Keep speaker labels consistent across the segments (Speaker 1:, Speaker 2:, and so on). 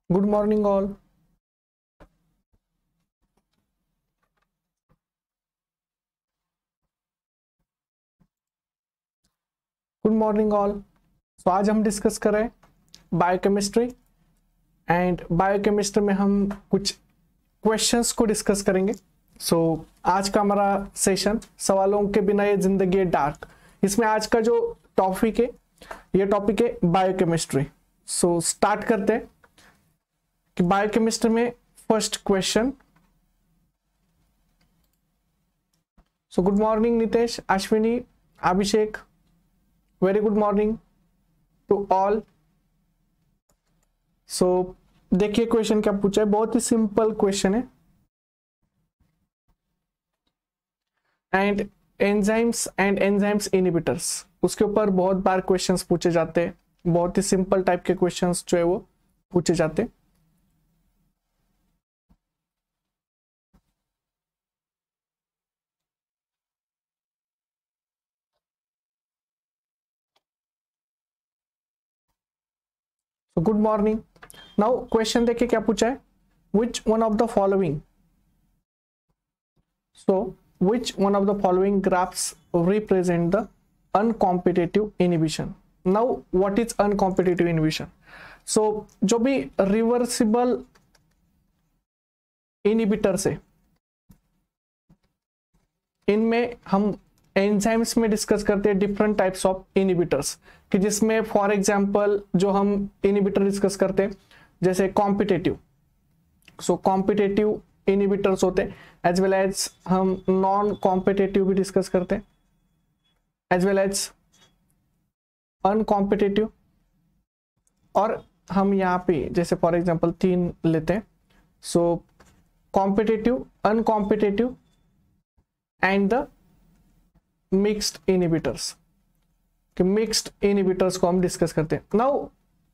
Speaker 1: Good morning, all. Good morning all. So आज हम discuss कर रहे हैं बायोकेमिस्ट्री एंड बायोकेमिस्ट्री में हम कुछ क्वेश्चंस को डिस्कस करेंगे। सो आज का हमारा सेशन सवालों के बिना ये जिंदगी है डार्क। इसमें आज का जो टॉपिक है ये टॉपिक है बायोकेमिस्ट्री। सो स्टार्ट करते हैं कि बायोकेमिस्ट्री में first question. So good morning Nitesh, Ashwini, Abhishek, very good morning to all. So देखिए क्वेश्चन क्या पूछा है, बहुत ही सिंपल क्वेश्चन है। एंड एंजाइम्स इनहिबिटर्स, उसके ऊपर बहुत बार क्वेश्चंस पूछे जाते हैं। बहुत ही सिंपल टाइप के क्वेश्चंस जो है वो पूछे जाते हैं। So good morning. Now question देखिए क्या पूछा है, which one of the following, so which one of the following graphs represent the uncompetitive inhibition? Now what is uncompetitive inhibition? So जो भी रिवर्सिबल इनहिबिटर्स है इनमें हम एंजाइम्स में डिस्कस करते हैं डिफरेंट टाइप्स ऑफ इनहिबिटर्स, कि जिसमें फॉर एग्जांपल जो हम इनहिबिटर डिस्कस करते हैं जैसे कॉम्पिटेटिव, सो कॉम्पिटेटिव इनहिबिटर्स होते हैं, एज वेल एज हम नॉन कॉम्पिटेटिव भी डिस्कस करते हैं, एज वेल एज अनकॉम्पिटेटिव। और हम यहाँ पे जैसे फॉर एग्जांपल 3 लेते हैं, so competitive, uncompetitive and the mixed inhibitors, कि मिक्स्ड इनहिबिटर्स को हम डिस्कस करते हैं। नाउ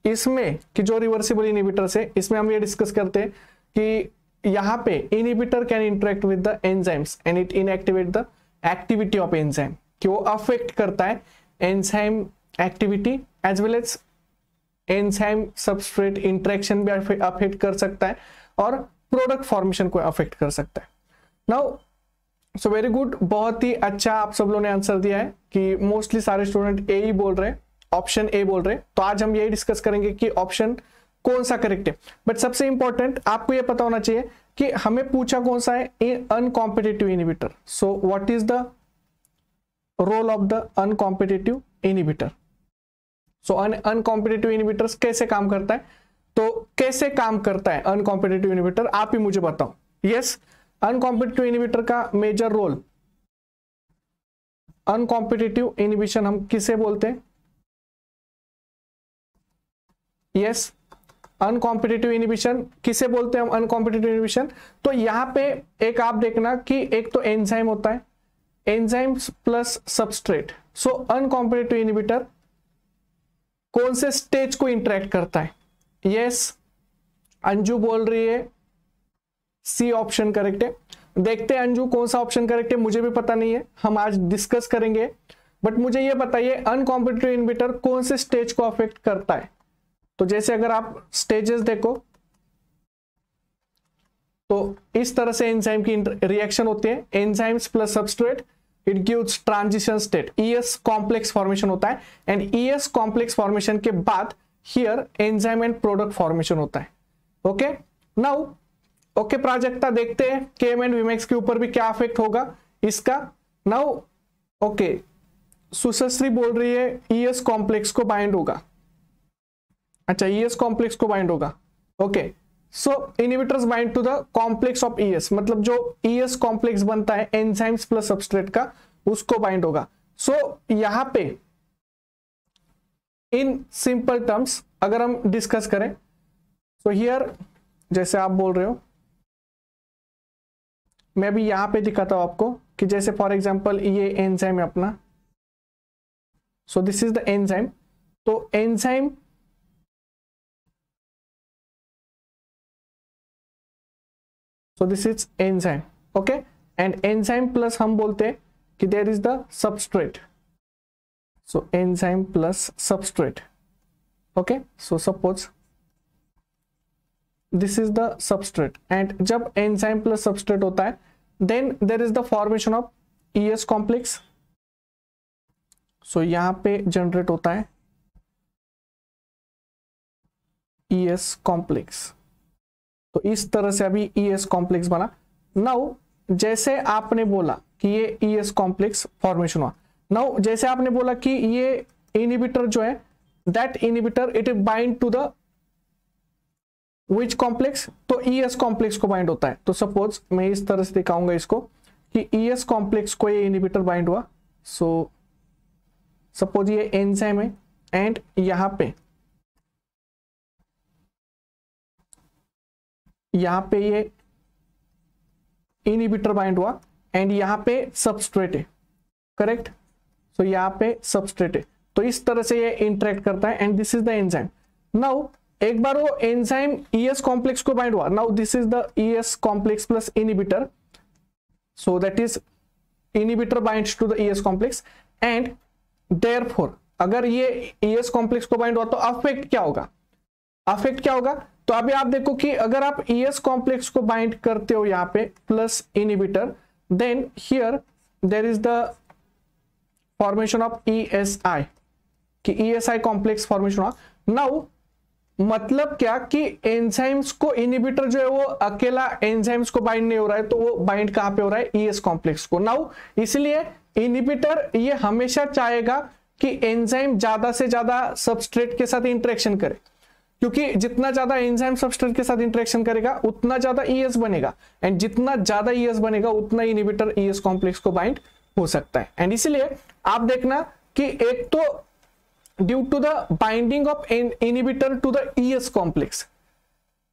Speaker 1: इसमें कि जो रिवर्सिबल इनहिबिटर्स है इसमें हम ये डिस्कस करते हैं कि यहाँ पे inhibitor can interact with the enzymes and it inactivate the activity of enzyme, कि वो अफेक्ट करता है enzyme activity as well as enzyme substrate interaction भी अफेक्ट कर सकता है और प्रोडक्ट फॉर्मेशन को अफेक्ट कर सकता है। नाउ सो वेरी गुड, बहुत ही अच्छा आप सब लोगों ने आंसर दिया है कि मोस्टली सारे स्टूडेंट ए ही बोल रहे हैं, ऑप्शन ए बोल रहे हैं। तो आज हम यही डिस्कस करेंगे कि ऑप्शन कौन सा करेक्ट है। बट सबसे इंपॉर्टेंट आपको यह पता होना चाहिए कि हमें पूछा कौन सा है, uncompetitive inhibitor. So what is the role of the uncompetitive inhibitor? So uncompetitive inhibitors कैसे काम करता है, तो कैसे काम करता है अनकॉम्पिटिटिव इनहिबिटर आप ही मुझे बताओ। यस, अनकॉम्पिटिटिव इनहिबिटर का मेजर रोल, अनकॉम्पिटिटिव इनहिबिशन हम किसे बोलते हैं? यस, अनकॉम्पिटिटिव इनहिबिशन किसे बोलते हैं हम? Uncompetitive inhibition. तो यहां पे एक आप देखना कि एक तो एंजाइम होता है, एंजाइम्स प्लस सबस्ट्रेट। सो अनकॉम्पिटिटिव इनहिबिटर कौन से स्टेज को इंटरेक्ट करता है? यस, अंजू बोल रही है सी ऑप्शन करेक्ट है। देखते हैं अंजू कौन सा ऑप्शन करेक्ट है, मुझे भी पता नहीं है, हम आज डिस्कस करेंगे। बट मुझे ये बताइए अनकॉम्पिटिटिव इनहिबिटर कौन से स्टेज को अफेक्ट करता है? तो जैसे अगर आप स्टेजेस देखो तो इस तरह से एंजाइम की रिएक्शन होती है, enzymes plus substrate, it gives transition state, ES complex formation होता है। एंड ईएस कॉम्प्लेक्स फॉर्मेशन के बाद here enzyme and product formation होता है। ओके, नाउ ओके प्राजक्ता, देखते हैं केएम एंड विमेक्स के ऊपर भी क्या अफेक्ट होगा इसका। नाउ ओके, सुश्री बोल रही है ईएस कॉम्प्लेक्स को बाइंड होगा। अच्छा, ईएस कॉम्प्लेक्स को बाइंड होगा। Okay, so inhibitors bind to the complex of ES, मतलब जो ईएस कॉम्प्लेक्स बनता है एंजाइम्स प्लस सबस्ट्रेट का, उसको बाइंड होगा। सो यहां पे इन सिंपल टर्म्स अगर हम डिस्कस करें, सो हियर जैसे आप बोल रहे हो, मैं भी यहां पे दिखाता हूं आपको कि जैसे फॉर एग्जांपल ये एंजाइम है अपना, so this is the enzyme. तो enzyme so this is enzyme, okay, and enzyme plus हम बोलते हैं कि there is the substrate, so enzyme plus substrate. Okay, so suppose this is the substrate, and जब enzyme plus substrate होता है then there is the formation of ES complex. So यहां पे generate होता है ES कॉम्प्लेक्स। तो इस तरह से अभी ES कॉम्प्लेक्स बना। नाउ जैसे आपने बोला कि ये ES कॉम्प्लेक्स फॉर्मेशन हुआ, नाउ जैसे आपने बोला कि ये इनहिबिटर जो है that inhibitor it bind to the which complex, तो ES कॉम्प्लेक्स को बाइंड होता है। तो सपोज मैं इस तरह से दिखाऊंगा इसको कि ES कॉम्प्लेक्स को ये इनहिबिटर बाइंड हुआ। सो सपोज ये एंजाइम है एंड यहां पे ये इनहिबिटर बाइंड हुआ एंड यहां पे सबस्ट्रेट है, करेक्ट। सो यहां पे सबस्ट्रेट है, तो इस तरह से ये इंटरेक्ट करता है and this is the enzyme. Now एक बार वो एंजाइम ES कॉम्प्लेक्स को बाइंड हुआ, now this is the ES complex plus inhibitor, so that is inhibitor binds to the ES complex and therefore अगर ये ES कॉम्प्लेक्स को bind हुआ तो अफेक्ट क्या होगा, अफेक्ट क्या होगा। तो अभी आप देखो कि अगर आप ES कॉम्प्लेक्स को बाइंड करते हो यहाँ पे plus inhibitor, then here there is the formation of ESI, कि ESI कॉम्प्लेक्स फॉर्मेशन हुआ। नाउ मतलब क्या कि एंजाइम्स को इनहिबिटर जो है वो अकेला एंजाइम्स को बाइंड नहीं हो रहा है, तो वो बाइंड कहां पे हो रहा है, ES कॉम्प्लेक्स को। नाउ इसलिए इनहिबिटर ये हमेशा चाहेगा कि एंजाइम ज्यादा से ज्यादा सबस्ट्रेट के साथ इंटरेक्शन करे, क्योंकि जितना ज्यादा एंजाइम सबस्ट्रेट के साथ इंटरेक्शन करेगा उतना ज्यादा ES बनेगा, एंड जितना ज्यादा ES बनेगा उतना इनहिबिटर ES कॉम्प्लेक्स को बाइंड हो सकता है। एंड इसलिए आप देखना कि एक तो due to the binding of inhibitor to the ES complex,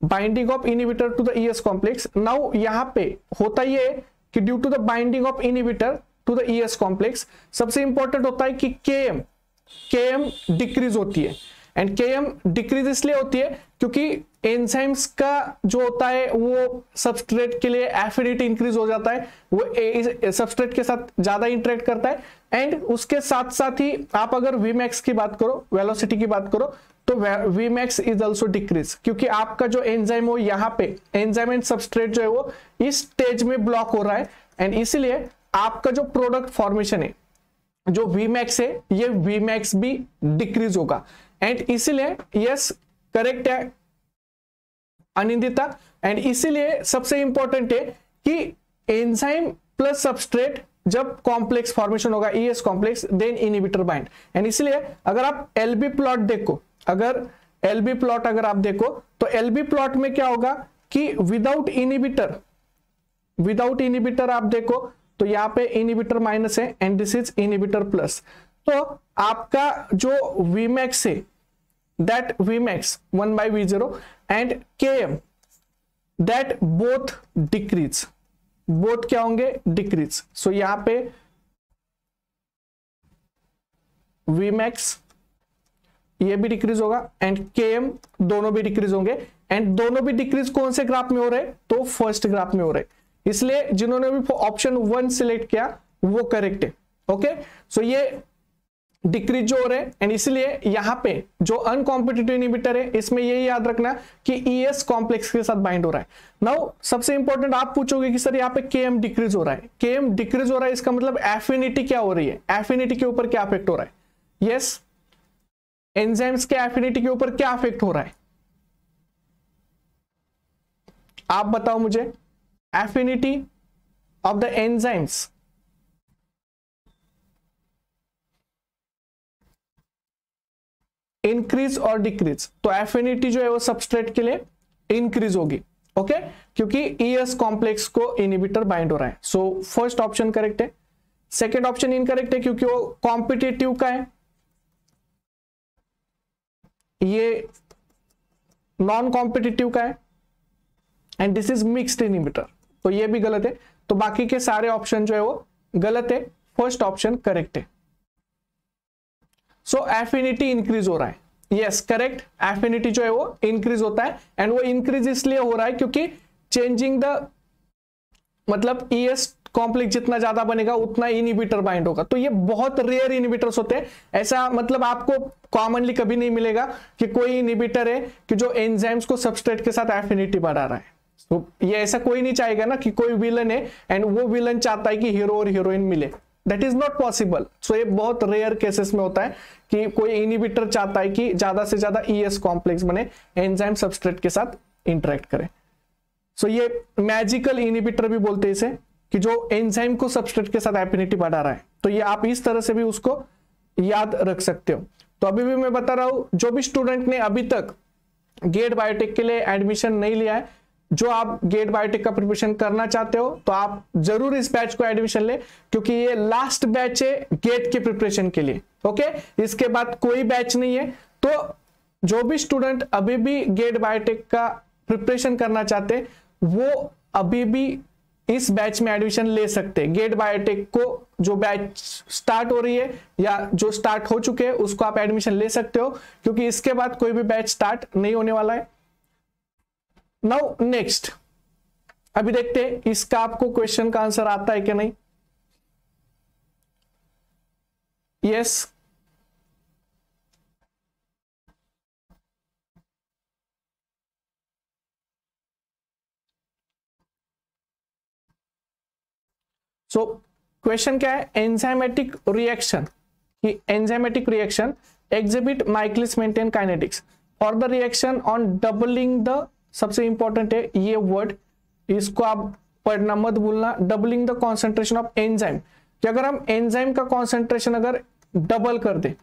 Speaker 1: binding of inhibitor to the ES complex. Now यहां पे होता ये कि due to the binding of inhibitor to the ES complex सबसे इंपॉर्टेंट होता है कि Km डिक्रीज होती है, एंड Km डिक्रीज इसलिए होती है क्योंकि एंजाइम्स का जो होता है वो सबस्ट्रेट के लिए एफिनिटी इंक्रीज हो जाता है, वो सबस्ट्रेट के साथ ज्यादा इंटरेक्ट करता है, एंड उसके साथ साथ ही आप अगर Vmax की बात करो, वेलोसिटी की बात करो, तो Vmax इज ऑल्सो डिक्रीज, क्योंकि आपका जो एंजाइम हो यहाँ पे एंजाइम एंड सबस्ट्रेट जो है वो इस स्टेज में ब्लॉक हो रहा है, एंड इसीलिए आपका जो प्रोडक्ट फॉर्मेशन है जो Vmax है ये Vmax भी डिक्रीज होगा। एंड इसीलिए यस करेक्ट है अनिंदिता, एंड इसीलिए सबसे इंपॉर्टेंट है कि एंजाइम प्लस सबस्ट्रेट जब कॉम्प्लेक्स फॉर्मेशन होगा ES complex then inhibitor bind. And इसलिए अगर आप LB प्लॉट देखो, अगर LB प्लॉट अगर आप देखो तो LB प्लॉट में क्या होगा कि विदाउट इनहिबिटर आप देखो तो यहाँ पे इनहिबिटर माइनस है and this is inhibitor plus, तो आपका जो Vmax है that Vmax 1/V0 and Km that both decrease, both क्या होंगे डिक्रीज। सो यहां पे Vmax ये भी डिक्रीज होगा एंड Km दोनों भी डिक्रीज होंगे, एंड दोनों भी डिक्रीज कौन से ग्राफ में हो रहे, तो फर्स्ट ग्राफ में हो रहे, इसलिए जिन्होंने भी ऑप्शन 1 सिलेक्ट किया वो करेक्ट है। ओके, सो ये डिक्रीज जो हो रहे हैं, एंड इसलिए यहां पे जो अनकॉम्पिटिटिव इनहिबिटर है इसमें यही याद रखना कि ES कॉम्प्लेक्स के साथ बाइंड हो रहा है। नाउ सबसे इंपॉर्टेंट आप पूछोगे कि सर यहाँ पे Km डिक्रीज हो रहा है, Km डिक्रीज हो रहा है इसका मतलब एफिनिटी क्या हो रही है, एफिनिटी के ऊपर क्या अफेक्ट हो रहा है, यस एंजाइम्स के एफिनिटी के ऊपर क्या अफेक्ट हो रहा है, आप बताओ मुझे, affinity of the enzymes increase और डिक्रीज, तो एफिनिटी जो है वो सबस्ट्रेट के लिए इंक्रीज होगी, ओके, क्योंकि ES कॉम्प्लेक्स को इनहिबिटर बाइंड हो रहा है। सो फर्स्ट ऑप्शन करेक्ट है, सेकंड ऑप्शन इनकरेक्ट है क्योंकि वो कॉम्पिटिटिव का है, ये नॉन कॉम्पिटिटिव का है, and this is mixed inhibitor, तो ये भी गलत है। तो बाकी के सारे ऑप्शन जो है वो गलत है, फर्स्ट ऑप्शन करेक्ट है। सो एफिनिटी इंक्रीज हो रहा है, यस करेक्ट, एफिनिटी जो है वो इंक्रीज होता है, एंड वो इंक्रीज इसलिए हो रहा है क्योंकि चेंजिंग द मतलब ES कॉम्प्लेक्स जितना ज्यादा बनेगा उतना इनहिबिटर बाइंड होगा। तो ये बहुत रेयर इनहिबिटर्स होते हैं, ऐसा मतलब आपको कॉमनली कभी नहीं मिलेगा कि कोई इनहिबिटर है कि जो एंजाइम्स को सबस्ट्रेट के साथ एफिनिटी बढ़ा रहा है। तो ये ऐसा कोई नहीं चाहेगा ना कि कोई विलन है एंड वो विलन चाहता है कि हीरो और हीरोइन मिले, दैट इज नॉट पॉसिबल। सो ये बहुत रेयर केसेस में होता है कि कोई इनहिबिटर चाहता है कि ज्यादा से ज्यादा ईएस कॉम्प्लेक्स बने, एंजाइम सबस्ट्रेट के साथ इंटरेक्ट करे। सो ये मैजिकल इनहिबिटर भी बोलते हैं इसे, कि जो एंजाइम को सबस्ट्रेट के साथ एफिनिटी बढ़ा रहा है। तो ये आप इस तरह से भी उसको याद रख सकते हो। तो अभी भी मैं बता रहा हूं, जो भी स्टूडेंट ने अभी तक गेट बायोटेक के लिए एडमिशन नहीं लिया है, जो आप गेट बायोटेक का प्रिपरेशन करना चाहते हो, तो आप जरूर इस बैच को एडमिशन ले, क्योंकि ये लास्ट बैच है गेट के प्रिपरेशन के लिए। ओके, इसके बाद कोई बैच नहीं है। तो जो भी स्टूडेंट अभी भी गेट बायोटेक का प्रिपरेशन करना चाहते, वो अभी भी इस बैच में एडमिशन ले सकते हैं। गेट बायोटेक को जो बैच स्टार्ट हो रही है या जो स्टार्ट हो चुके हैं उसको आप एडमिशन ले सकते हो, क्योंकि इसके बाद कोई भी बैच स्टार्ट नहीं होने वाला है। नाउ नेक्स्ट, अभी देखते हैं इसका आपको क्वेश्चन का आंसर आता है कि नहीं। यस, सो क्वेश्चन क्या है, एंजाइमेटिक रिएक्शन, कि enzymatic reaction exhibit Michaelis Menten kinetics for the reaction on doubling the, सबसे इंपॉर्टेंट है ये वर्ड, इसको आप पढ़ना मत भूलना, doubling the concentration of enzyme, कि अगर हम एंजाइम का कॉन्सेंट्रेशन अगर डबल कर दे,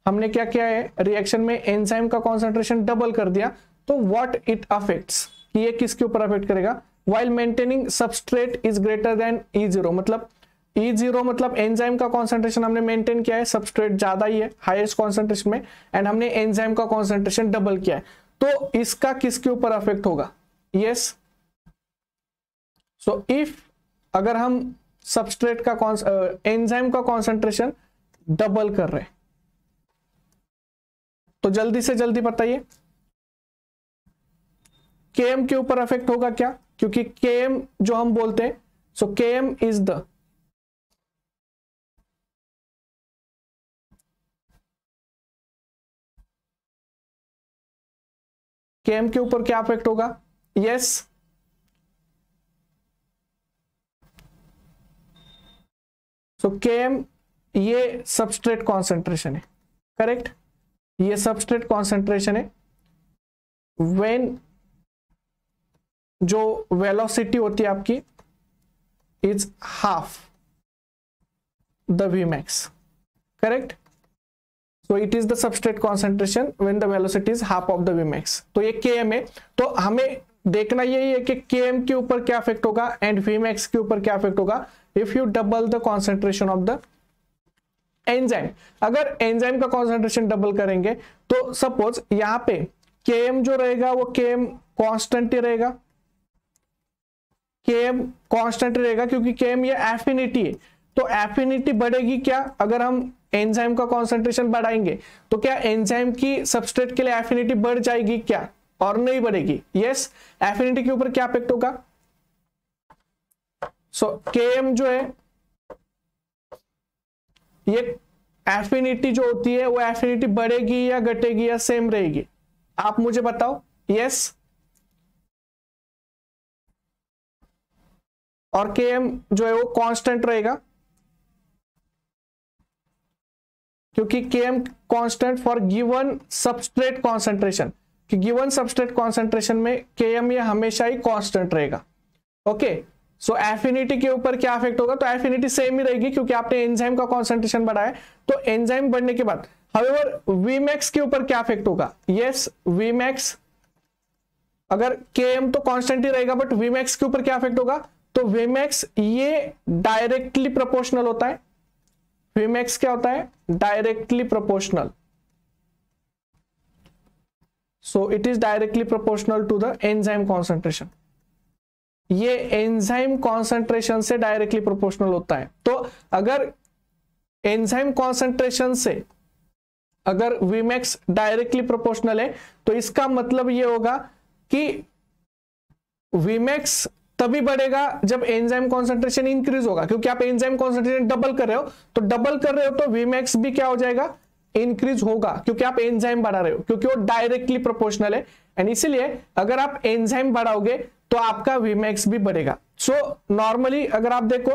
Speaker 1: हमने क्या किया है रिएक्शन में एंजाइम का कॉन्सेंट्रेशन डबल कर दिया, तो व्हाट इट अफेक्ट्स, कि ये किसके ऊपर अफेक्ट करेगा, while maintaining substrate is greater than E0, मतलब E0 मतलब एंजाइम का कॉन्सेंट्रेशन हमने मेंटेन किया है, सबस्ट्रेट ज्यादा ही है हाईएस्ट कॉन्सेंट्रेशन में, एंड हमने एंजाइम का कॉन्सेंट्रेशन डबल किया है, तो इसका किसके ऊपर अफेक्ट होगा। यस, सो इफ अगर हम सबस्ट्रेट का एंजाइम का कॉन्सेंट्रेशन डबल कर रहे हैं, तो जल्दी से जल्दी बताइए Km के ऊपर अफेक्ट होगा क्या, क्योंकि Km जो हम बोलते हैं, सो Km इज द Km के ऊपर क्या अफेक्ट होगा। यस, सो Km ये सबस्ट्रेट कॉन्सेंट्रेशन है, करेक्ट, ये सबस्ट्रेट कॉन्सेंट्रेशन है व्हेन जो वेलोसिटी होती है आपकी is half the Vmax, correct, so it is the substrate concentration when the velocity is half of the Vmax। तो ये Km है, तो हमें देखना यही है कि Km के ऊपर क्या अफेक्ट होगा एंड Vmax के ऊपर क्या अफेक्ट होगा if U double the concentration of the enzyme. अगर एंजाइम का कॉन्सेंट्रेशन डबल करेंगे तो सपोज यहां पे Km जो रहेगा वो Km कांस्टेंट ही रहेगा, Km कांस्टेंट रहेगा, क्योंकि Km ये एफिनिटी है, तो एफिनिटी बढ़ेगी क्या, अगर हम एंजाइम का कॉन्सेंट्रेशन बढ़ाएंगे तो क्या एंजाइम की सबस्ट्रेट के लिए एफिनिटी बढ़ जाएगी क्या, और नहीं बढ़ेगी। यस, एफिनिटी के ऊपर क्या इफेक्ट होगा, सो Km जो है ये एफिनिटी जो होती है वो एफिनिटी बढ़ेगी या घटेगी या सेम रहेगी, आप मुझे बताओ। यस, और Km जो है वो कांस्टेंट रहेगा, क्योंकि Km constant for given substrate concentration, कि गिवन सबस्ट्रेट कॉन्सेंट्रेशन में Km ये हमेशा ही कांस्टेंट रहेगा। ओके, सो एफिनिटी के ऊपर क्या इफेक्ट होगा, तो एफिनिटी सेम ही रहेगी क्योंकि आपने एंजाइम का कॉन्सेंट्रेशन बढ़ाया, तो एंजाइम बढ़ने के बाद हाउएवर Vmax के ऊपर क्या इफेक्ट होगा। यस, Vmax अगर Km तो कांस्टेंट ही रहेगा बट Vmax के ऊपर क्या इफेक्ट होगा, तो Vmax ये डायरेक्टली प्रोपोर्शनल होता है, Vmax क्या होता है directly proportional, so it is directly proportional to the enzyme concentration, ये एंजाइम कॉन्सेंट्रेशन से डायरेक्टली प्रोपोर्शनल होता है। तो अगर एंजाइम कॉन्सेंट्रेशन से अगर Vmax डायरेक्टली प्रोपोर्शनल है तो इसका मतलब ये होगा कि Vmax तभी बढ़ेगा जब एंजाइम कॉन्सेंट्रेशन इंक्रीज होगा, क्योंकि आप एंजाइम कॉन्सेंट्रेशन डबल कर रहे हो, तो डबल कर रहे हो तो Vmax भी क्या हो जाएगा, इंक्रीज होगा, क्योंकि आप एंजाइम बढ़ा रहे हो, क्योंकि वो डायरेक्टली प्रोपोर्शनल है। एंड इसीलिए अगर आप एंजाइम बढ़ाओगे तो आपका Vmax भी बढ़ेगा। सो नॉर्मली अगर आप देखो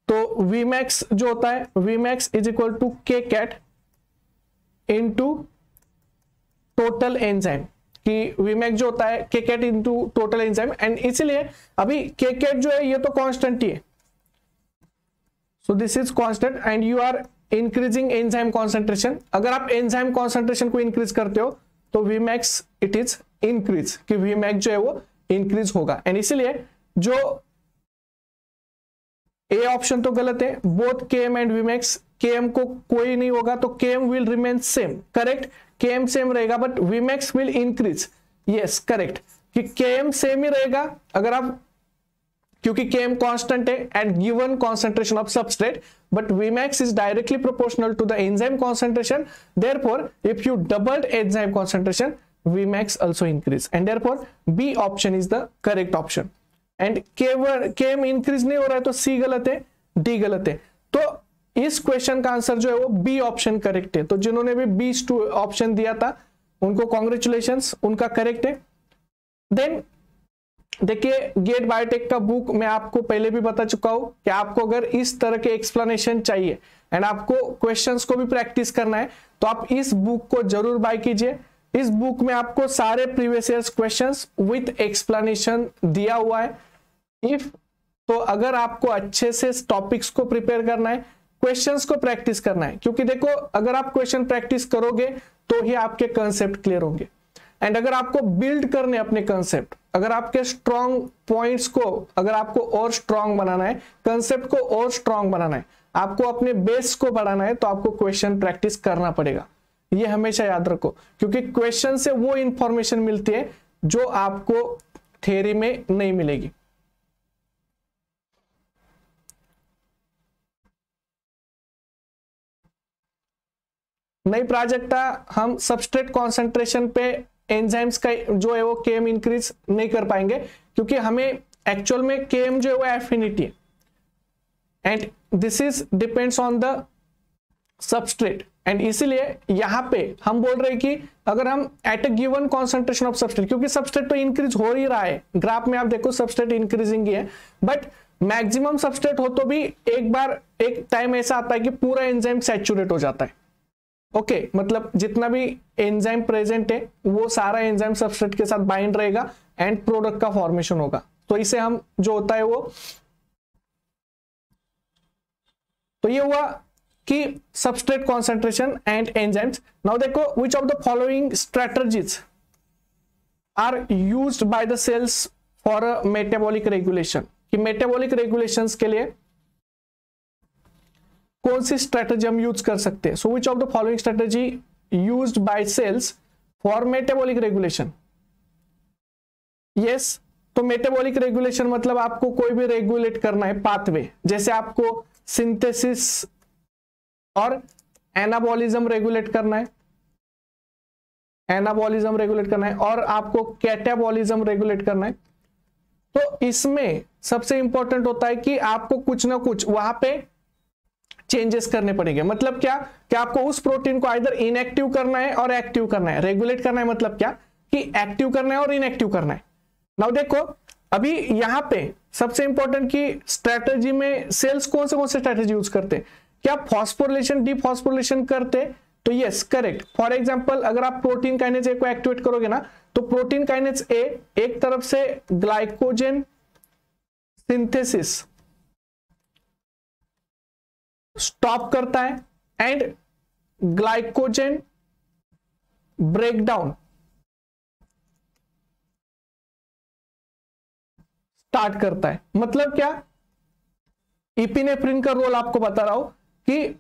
Speaker 1: तो Vmax जो होता है, Vmax is equal to k cat into total enzyme, कि Vmax जो होता है k cat into total enzyme. And इसीलिए अभी के कैट जो है ये तो कांस्टेंट ही है, so this is constant and you are increasing enzyme concentration. अगर आप एंजाइम कॉन्सेंट्रेशन को इंक्रीज करते हो तो Vmax इट इज इंक्रीज, कि Vmax जो है वो इंक्रीज होगा। एंड इसीलिए जो ए ऑप्शन तो गलत है, both Km and Vmax, Km को कोई नहीं होगा तो Km will remain same, correct, Km same रहेगा but Vmax will increase, yes correct, कि Km सेम ही रहेगा अगर आप, क्योंकि Km कांस्टेंट है at given concentration of substrate, but Vmax is directly proportional to the enzyme concentration. Therefore, if you doubled enzyme concentration, Vmax also increase, and therefore B option is the correct option. And Km increase नहीं हो रहा है तो C गलत है, D गलत है। तो इस क्वेश्चन का आंसर जो है वो B ऑप्शन करेक्ट है। तो जिन्होंने भी B ऑप्शन दिया था उनको कॉन्ग्रेचुलेशंस, उनका करेक्ट है। देन देखिए गेट बायोटेक का बुक मैं आपको पहले भी बता चुका हूं कि आपको अगर इस तरह के एक्सप्लेनेशन चाहिए एंड आपको क्वेश्चंस को भी प्रैक्टिस करना है तो आप इस बुक को जरूर बाय कीजिए। इस बुक में आपको सारे previous years questions with explanation दिया हुआ है। इफ तो अगर आपको अच्छे से टॉपिक्स को प्रिपेयर करना है, क्वेश्चंस को प्रैक्टिस करना है, क्योंकि देखो अगर आप क्वेश्चन प्रैक्टिस करोगे तो ही आपके कंसेप्ट क्लियर होंगे। एंड अगर आपको बिल्ड करने अपने कंसेप्ट, अगर आपके स्ट्रॉन्ग पॉइंट्स को अगर आपको और स्ट्रॉन्ग बनाना है, कंसेप्ट को और स्ट्रॉन्ग बनाना है, आपको अपने बेस को बढ़ाना है, तो आपको क्वेश्चन प्रैक्टिस करना पड़ेगा। ये हमेशा याद रखो, क्योंकि क्वेश्चन से वो इंफॉर्मेशन मिलती है जो आपको थ्योरी में नहीं मिलेगी। नई प्राजक्ता हम सबस्ट्रेट कॉन्सेंट्रेशन पे एंजाइम्स का जो है वो Km इंक्रीज नहीं कर पाएंगे, क्योंकि हमें एक्चुअल में Km जो है वो एफिनिटी है and this is depends on the substrate. And इसीलिए यहां पे हम बोल रहे हैं कि अगर हम at a given concentration of substrate, क्योंकि सबस्ट्रेट तो इंक्रीज हो ही रहा है, ग्राफ में आप देखो सबस्ट्रेट इंक्रीजिंग ही है, बट मैक्सिमम सबस्ट्रेट हो तो भी एक टाइम ऐसा आता है कि पूरा एंजाइम सैचुरेट हो जाता है। ओके मतलब जितना भी एंजाइम प्रेजेंट है वो सारा एंजाइम सबस्ट्रेट के साथ बाइंड रहेगा एंड प्रोडक्ट का फॉर्मेशन होगा। तो इसे हम जो होता है वो, तो ये हुआ कि substrate concentration and enzymes. Now देखो which of the following strategies are used by the cells for a metabolic regulation, कि मेटाबॉलिक रेगुलेशंस के लिए कौन सी स्ट्रेटजी हम यूज कर सकते हैं। So which of the following strategy used by cells for metabolic regulation. Yes, तो metabolic regulation मतलब आपको कोई भी रेगुलेट करना है पाथवे, जैसे आपको सिंथेसिस और एनाबॉलिज्म रेगुलेट करना है, एनाबॉलिज्म रेगुलेट करना है, और आपको कैटाबॉलिज्म रेगुलेट करना है। तो इसमें सबसे इंपॉर्टेंट होता है कि आपको कुछ ना कुछ वहां पे चेंजेस करने पड़ेंगे। मतलब क्या कि आपको उस प्रोटीन को आइदर इनएक्टिव करना है और एक्टिव करना है। रेगुलेट करना है मतलब क्या कि एक्टिव करना है और इनएक्टिव करना है। नाउ देखो अभी यहां पे सबसे इंपॉर्टेंट कि स्ट्रेटजी में सेल्स कौन से स्ट्रेटजी यूज करते हैं। क्या फॉस्फोरिलेशन डिफॉस्फोरिलेशन करते? तो यस करेक्ट। फॉर एग्जांपल अगर आप प्रोटीन काइनेज ए को एक्टिवेट करोगे ना, तो प्रोटीन काइनेज ए एक तरफ से ग्लाइकोजन सिंथेसिस स्टॉप करता है एंड ग्लाइकोजन ब्रेकडाउन स्टार्ट करता है। मतलब क्या, इपिनेफ्रिन का रोल आपको बता रहा हूं कि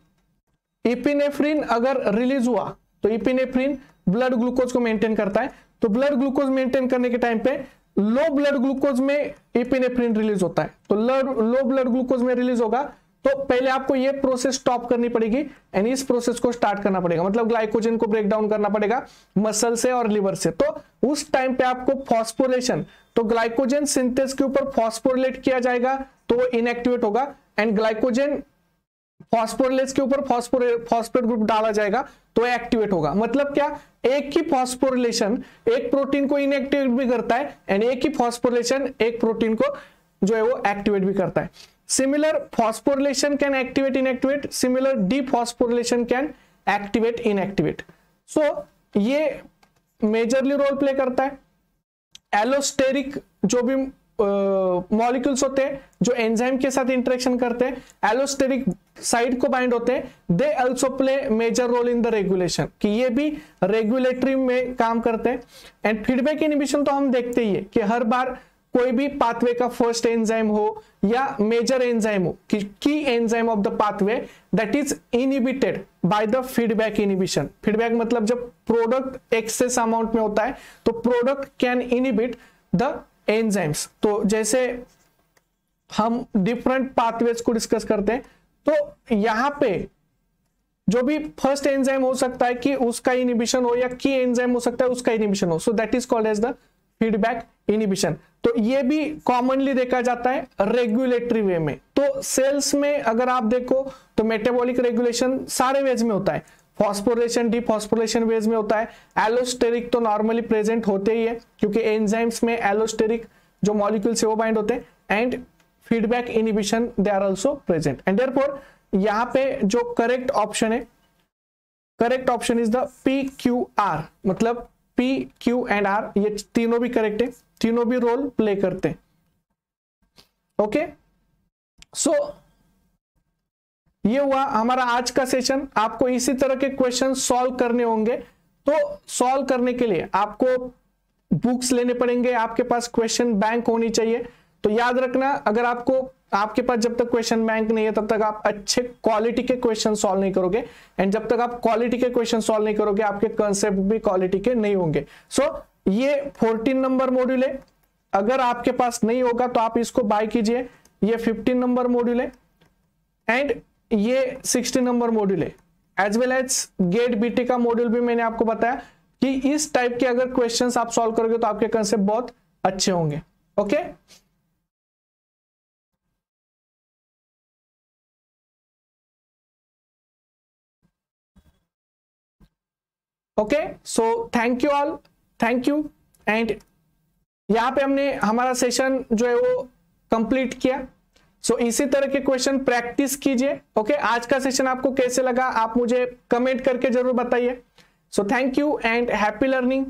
Speaker 1: इपिनेफ्रिन अगर रिलीज हुआ तो इपिनेफ्रिन ब्लड ग्लूकोज को मेंटेन करता है, तो ब्लड ग्लूकोज मेंटेन करने के टाइम पे लो ब्लड ग्लूकोज में इपिनेफ्रिन रिलीज होता है, तो लो ब्लड ग्लूकोज में रिलीज होगा तो पहले आपको ये प्रोसेस स्टॉप करनी पड़ेगी एंड इस प्रोसेस को स्टार्ट करना पड़ेगा, मतलब ग्लाइकोजन को ब्रेक डाउन करना पड़ेगा मसल से और लिवर से। तो उस टाइम पे आपको फॉस्फोरिलेशन, तो ग्लाइकोजन सिंथेस के ऊपर फॉस्फोरिलेट किया जाएगा तो वो इनएक्टिवेट होगा, एंड ग्लाइकोजन फॉस्फोरिलेज के ऊपर फॉस्फेट ग्रुप डाला जाएगा तो एक्टिवेट होगा। मतलब क्या, एक ही फॉस्फोरिलेशन एक प्रोटीन को इनएक्टिवेट भी करता है एंड एक ही फॉस्फोरिलेशन एक प्रोटीन को जो है वो एक्टिवेट भी करता है। Similar phosphorylation can activate inactivate, similar dephosphorylation can activate inactivate. So ये मेजरली रोल प्ले करता है। एलोस्टेरिक जो भी मॉलिक्यूल्स होते हैं जो एंजाइम के साथ इंटरेक्शन करते हैं, एलोस्टेरिक साइड को बाइंड होते हैं, they also play major role in the regulation, कि ये भी रेगुलेटरी में काम करते हैं। एंड फीडबैक इनहिबिशन तो हम देखते ही है कि हर बार कोई भी पाथवे का फर्स्ट एंजाइम हो या मेजर एंजाइम हो, की enzyme of the pathway that is inhibited by the feedback inhibition. Feedback मतलब जब प्रोडक्ट एक्सेस अमाउंट में होता है तो product can inhibit the enzymes. तो जैसे हम डिफरेंट पाथवेज को डिस्कस करते हैं, तो यहां पे जो भी फर्स्ट एंजाइम हो सकता है कि उसका इनहिबिशन हो या की एंजाइम हो सकता है उसका इनहिबिशन हो, so that is called as the feedback inhibition. तो ये भी कॉमनली देखा जाता है रेगुलेटरी वे में। तो सेल्स में अगर आप देखो तो मेटाबॉलिक रेगुलेशन सारे वेज में होता है, फॉस्फोरिलेशन डीफॉस्फोरिलेशन वेज में होता है, एलोस्टेरिक तो नॉर्मली प्रेजेंट होते ही है क्योंकि एंजाइम्स में एलोस्टेरिक जो मॉलिक्यूल्स है वो बाइंड होते हैं, and feedback inhibition they are also present. And therefore यहां पे जो करेक्ट ऑप्शन है, correct option is the PQR, मतलब P, Q एंड R, ये तीनों भी करेक्ट है, तीनों भी रोल प्ले करते हैं। ओके, सो ये हुआ हमारा आज का सेशन। आपको इसी तरह के क्वेश्चन सॉल्व करने होंगे, तो सॉल्व करने के लिए आपको बुक्स लेने पड़ेंगे, आपके पास क्वेश्चन बैंक होनी चाहिए। तो याद रखना, अगर आपके पास जब तक क्वेश्चन बैंक नहीं है तब तक आप अच्छे क्वालिटी के क्वेश्चन सॉल्व नहीं करोगे, एंड जब तक आप क्वालिटी के क्वेश्चन सॉल्व नहीं करोगे आपके कंसेप्ट भी क्वालिटी के नहीं होंगे। सो ये 14 नंबर मॉड्यूल है, अगर आपके पास नहीं होगा तो आप इसको बाय कीजिए। ये 15 नंबर मॉड्यूल है एंड ये 60 नंबर मॉड्यूल है, as well as GATE BT का मॉड्यूल भी मैंने आपको बताया कि इस टाइप के अगर क्वेश्चंस आप सॉल्व करोगे तो आपके कंसेप्ट बहुत अच्छे होंगे। Okay, okay, so thank you all, thank you. And यहां पे हमने हमारा सेशन जो है वो कंप्लीट किया। सो इसी तरह के क्वेश्चन प्रैक्टिस कीजिए। ओके, आज का सेशन आपको कैसे लगा आप मुझे कमेंट करके जरूर बताइए। So thank you and happy learning.